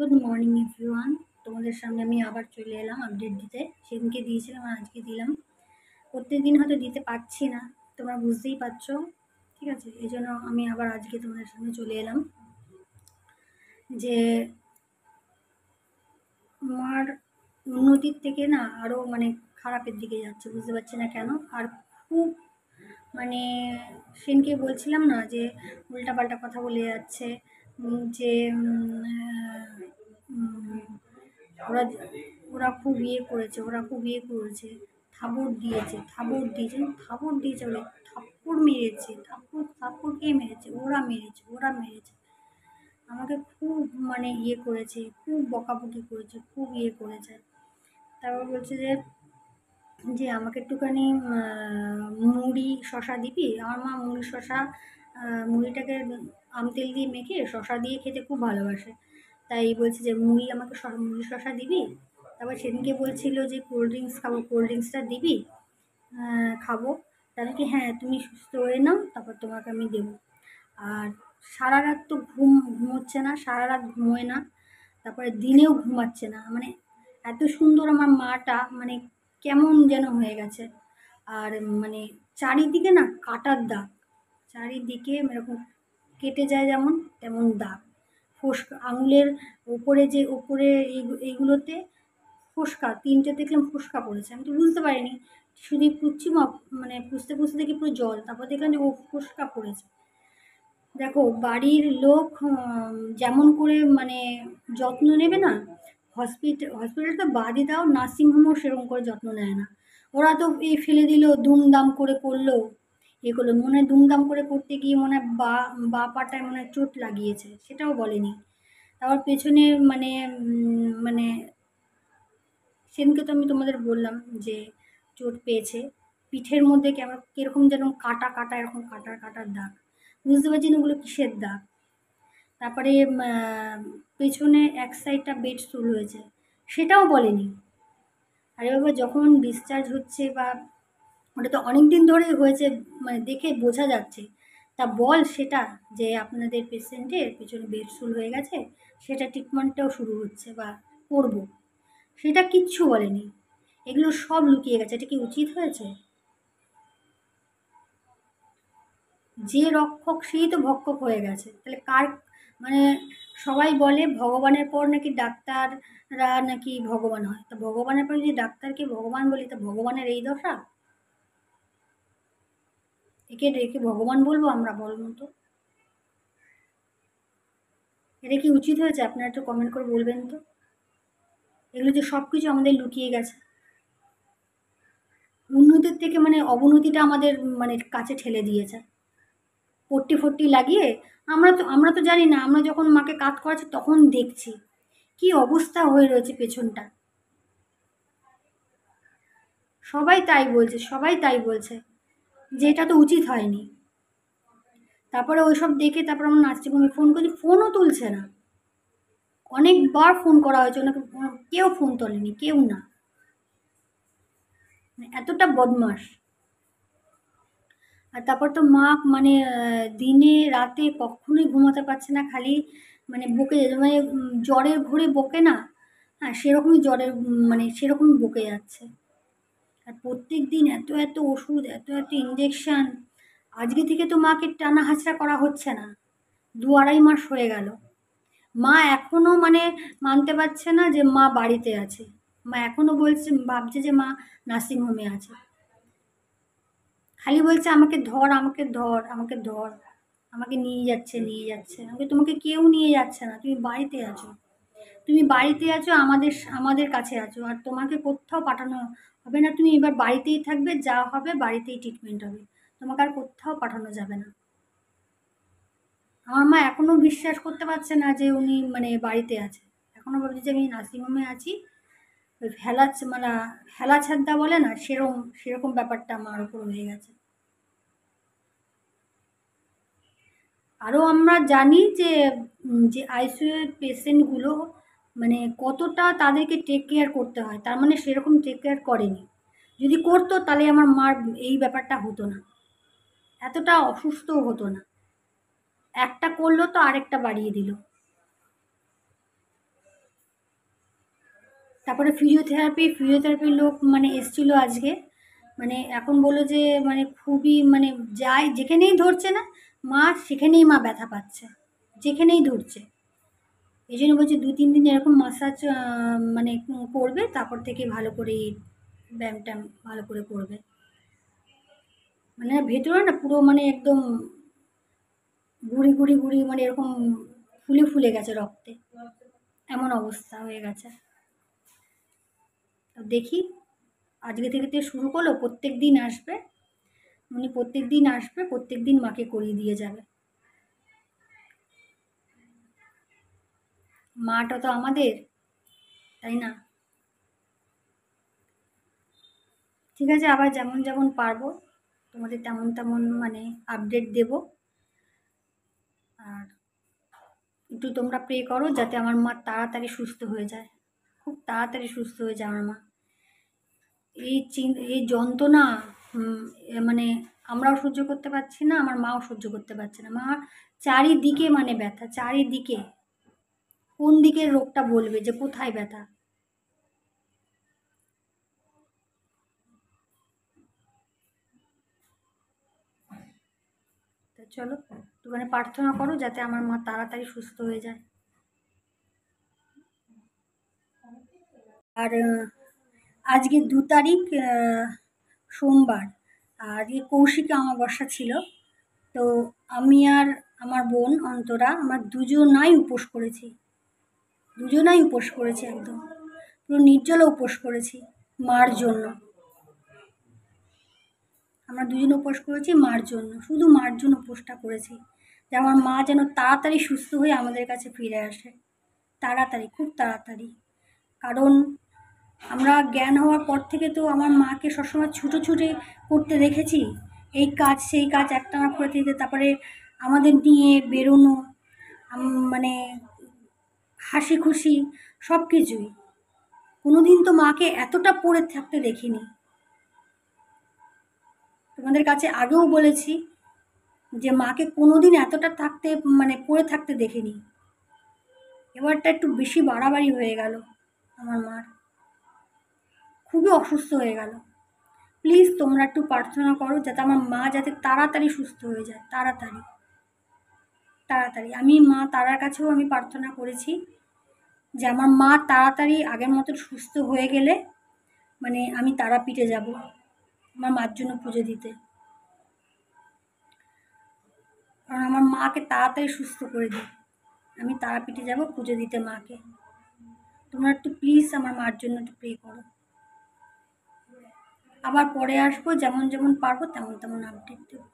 Good morning everyone. তোমাদের সামনে আমি আবার চলে এলাম আপডেট দিতে। সেদিনকে দিয়েছিলাম আর আজকে দিলাম। প্রত্যেকদিন হয়তো দিতে পারছি না, তোমরা বুঝতেই পারছো। ঠিক আছে, এই জন্য আমি আবার আজকে তোমাদের সামনে চলে এলাম যে আমার উন্নতির থেকে না আরও খারাপের দিকে যাচ্ছে, বুঝতে পারছি না কেন। আর খুব মানে সেনকে বলছিলাম না যে উল্টাপাল্টা কথা বলে যাচ্ছে, যে ওরা ওরা খুব ইয়ে করেছে, থাপড় দিয়েছে বলে থাপ্পড় মেরেছে, থাপ্পড় কে মেরেছে? ওরা মেরেছে আমাকে খুব ইয়ে করেছে, খুব বকাবকি করেছে, খুব ইয়ে করেছে। তারপর বলছে যে যে আমাকে একটুখানি মুড়ি শশা দিবি। আমার মা মুড়িটাকে তেল দিয়ে মেখে শশা দিয়ে খেতে খুব ভালোবাসে, তাই বলছে যে মুড়ি শশা দিবি। তারপর সেদিনকে বলছিল যে কোল্ড ড্রিঙ্কস খাবো, কোল্ড ড্রিঙ্কসটা দিবি। খাবো। তাহলে কি, হ্যাঁ তুমি সুস্থ হয়ে নাও, তারপর তোমাকে আমি দেবো। আর সারা রাত তো ঘুমোচ্ছে না, সারা রাত ঘুমোয় না, তারপরে দিনেও ঘুমাচ্ছে না। এত সুন্দর আমার মাটা কেমন যেন হয়ে গেছে। আর চারিদিকে না কাটার দাগ, চারিদিকে এরকম কেটে যায় যেমন তেমন দাগ। ফোস্কা আঙুলের ওপরে এইগুলোতে ফোস্কা, 3টে দেখলাম ফোস্কা পড়েছে। আমি তো বুঝতে পারিনি, শুধু পুচ্ছি পুষতে পুষতে দেখি পুরো জল, তারপর দেখলাম যে ও ফোস্কা পড়েছে। দেখো বাড়ির লোক যেমন করে যত্ন নেবে না, হসপিটাল তো বাদই দাও, নার্সিংহোমও সেরকম করে যত্ন নেয় না। ওরা তো এই ফেলে দিল, দুমদাম করে করলো, এ করলো, মনে হয় দুমদাম করে করতে গিয়ে মনে হয় বা পাটায় মনে হয় চোট লাগিয়েছে, সেটাও বলেনি। তারপর পেছনে মানে সেদিনকে তো আমি তোমাদের বললাম যে চোট পেয়েছে, পিঠের মধ্যে কিরকম যেন কাটা কাটা, এরকম কাটার কাটার দাগ। বুঝতে পারছি না ওগুলো কিসের দাগ। তারপরে পেছনে এক সাইডটা বেড স্যুল হয়েছে, সেটাও বলেনি। আরে বাবা, যখন ডিসচার্জ হচ্ছে বা ওটা তো অনেক দিন ধরে হয়েছে, দেখে বোঝা যাচ্ছে, তা বল সেটা যে আপনাদের পেশেন্টের পেছনে বেড স্যুল হয়ে গেছে, সেটা ট্রিটমেন্টটাও শুরু হচ্ছে বা করবো, সেটা কিচ্ছু বলেনি। এগুলো সব লুকিয়ে গেছে। এটা কি উচিত হয়েছে? যে রক্ষক সেই তো ভক্ষক হয়ে গেছে, তাহলে কার মানে সবাই বলে ভগবানের পর নাকি ডাক্তাররা নাকি ভগবান হয়, তা ভগবানের পর যদি ডাক্তারকে ভগবান বলি, তা ভগবানের এই দশা? একে রেখে ভগবান বলবো আমরা, বলুন তো? এটা কি উচিত হয়েছে? আপনারা একটু কমেন্ট করে বলবেন তো। এগুলো যে সব কিছু আমাদের লুকিয়ে গেছে, উন্নতির থেকে অবনতিটা আমাদের কাছে ঠেলে দিয়েছে। পট্টি ফট্টি লাগিয়ে আমরা তো জানি না, আমরা যখন মাকে কাজ করাচ্ছি তখন দেখছি কি অবস্থা হয়ে রয়েছে পেছনটা। সবাই তাই বলছে যে এটা তো উচিত হয়নি। তারপরে ওইসব দেখে তারপর আমরা নার্সিংহোমে ফোন করছি, ফোনও তুলছে না। অনেকবার ফোন করা হয়েছে ওনাকে, কেউ ফোন তোলেনি, কেউ না। এতটা বদমাস। আর তারপর তো মা দিনে রাতে কখনোই ঘুমাতে পারছে না, খালি বকে যাচ্ছে, জ্বরের ঘোরে বকে না, হ্যাঁ সেরকমই সেরকমই বকে যাচ্ছে। আর প্রত্যেক দিন এত এত ওষুধ, এত এত ইঞ্জেকশন। আজকে থেকে তো মাকে টানা হাঁচড়া করা হচ্ছে না, 2-2.5 মাস হয়ে গেল। মা এখনো মানতে পারছে না যে মা বাড়িতে আছে। মা এখনো ভাবছে যে মা নার্সিংহোমে আছে। খালি বলছে আমাকে ধর, আমাকে ধর, আমাকে ধর, আমাকে নিয়ে যাচ্ছে। আমাকে, তোমাকে কেউ নিয়ে যাচ্ছে না, তুমি বাড়িতে আছো, আমাদের আমাদের কাছে আছো, আর তোমাকে কোথাও পাঠানো হবে না। তুমি এবার বাড়িতেই থাকবে, যা হবে বাড়িতেই ট্রিটমেন্ট হবে, তোমাকে আর কোথাও পাঠানো যাবে না। আমার মা এখনো বিশ্বাস করতে পারছে না যে উনি বাড়িতে আছে। এখনো ভাবছে যে আমি নার্সিংহোমে আছি। ওই হেলা ছাদ্দা বলে না, সেরকম সেরকম ব্যাপারটা আমার উপর হয়ে গেছে। আরও আমরা জানি যে যে আইসিইউ এর পেশেন্টগুলো কতটা তাদেরকে টেক কেয়ার করতে হয়, তার সেরকম টেক কেয়ার করেনি। যদি করতো তাহলে আমার মার এই ব্যাপারটা হতো না, এতটা অসুস্থও হতো না। একটা করলো তো আরেকটা বাড়িয়ে দিল। তারপরে ফিজিওথেরাপির লোক মানে এসেছিলো আজকে, মানে এখন বললো যে মানে খুবই মানে যাই যেখানেই ধরছে না মা, সেখানেই মা ব্যথা পাচ্ছে, যেখানেই ধরছে। এই জন্য বলছে 2-3 দিন এরকম মাসাজ মানে করবে, তারপর থেকে ভালো করে ব্যায়াম ট্যায়াম ভালো করে করবে। মানে ভেতরে না পুরো মানে একদম গুড়ি মানে এরকম ফুলে ফুলে গেছে রক্তে, এমন অবস্থা হয়ে গেছে। তো দেখি, আজকে থেকে শুরু করলো, প্রত্যেক দিন আসবে উনি, প্রত্যেক দিন আসবে, প্রত্যেক দিন মাকে করিয়ে দিয়ে যাবে। মাটা তো আমাদের, তাই না? ঠিক আছে, আবার যেমন যেমন পারবো তোমাদের তেমন তেমন মানে আপডেট দেব। আর একটু তোমরা প্রে করো যাতে আমার মা তাড়াতাড়ি সুস্থ হয়ে যায়, খুব তাড়াতাড়ি সুস্থ হয়ে যায় আমার মা। এই যন্ত্রণা মানে আমরাও সহ্য করতে পারছি না, আমার মাও সহ্য করতে পারছে না। মা চারিদিকে মানে ব্যথা, চারিদিকে। কোন দিকের রোগটা বলবে যে কোথায় ব্যথা? তা চলো একটুখানি প্রার্থনা করো যাতে আমার মা তাড়াতাড়ি সুস্থ হয়ে যায়। আর আজকে 2 তারিখ, সোমবার, আর কৌশিকী অমাবস্যা ছিল। তো আমি আর আমার বোন অন্তরা, আমরা দুজনাই উপোস করেছি, দুজনাই উপোস করেছি, একদম পুরো নির্জলা উপোস করেছি মার জন্য। আমরা দুজনে উপোস করেছি মার জন্য, শুধু মার জন্য উপোসটা করেছি, যে আমার মা যেন তাড়াতাড়ি সুস্থ হয়ে আমাদের কাছে ফিরে আসে, তাড়াতাড়ি, খুব তাড়াতাড়ি। কারণ আমরা জ্ঞান হওয়ার পর থেকে তো আমার মাকে সবসময় ছুটোছুটি করতে দেখেছি, এই কাজ সেই কাজ একটানা করে দিতে, তারপরে আমাদের নিয়ে বেরোনো, মানে হাসি খুশি সব কিছুই। কোনোদিন তো মাকে এতটা পড়ে থাকতে দেখিনি। তোমাদের কাছে আগেও বলেছি যে মাকে কোনোদিন এতটা থাকতে মানে পড়ে থাকতে দেখিনি। এবারটা একটু বেশি বাড়াবাড়ি হয়ে গেল, আমার মার খুবই অসুস্থ হয়ে গেল। প্লিজ তোমরা একটু প্রার্থনা করো যাতে আমার মা যাতে তাড়াতাড়ি সুস্থ হয়ে যায়, তাড়াতাড়ি তাড়াতাড়ি। আমি মা তারার কাছেও আমি প্রার্থনা করেছি যে আমার মা তাড়াতাড়ি আগের মতো সুস্থ হয়ে গেলে মানে আমি তারাপীঠে যাব আমার মার জন্য পুজো দিতে, কারণ আমার মাকে তাড়াতাড়ি সুস্থ করে দিই। আমি তারাপীঠে যাব পুজো দিতে মাকে। তোমরা একটু প্লিজ আমার মার জন্য একটু প্রে করো। আবার পরে আসবো, যেমন যেমন পারবো তেমন তেমন আপডেট দেবো।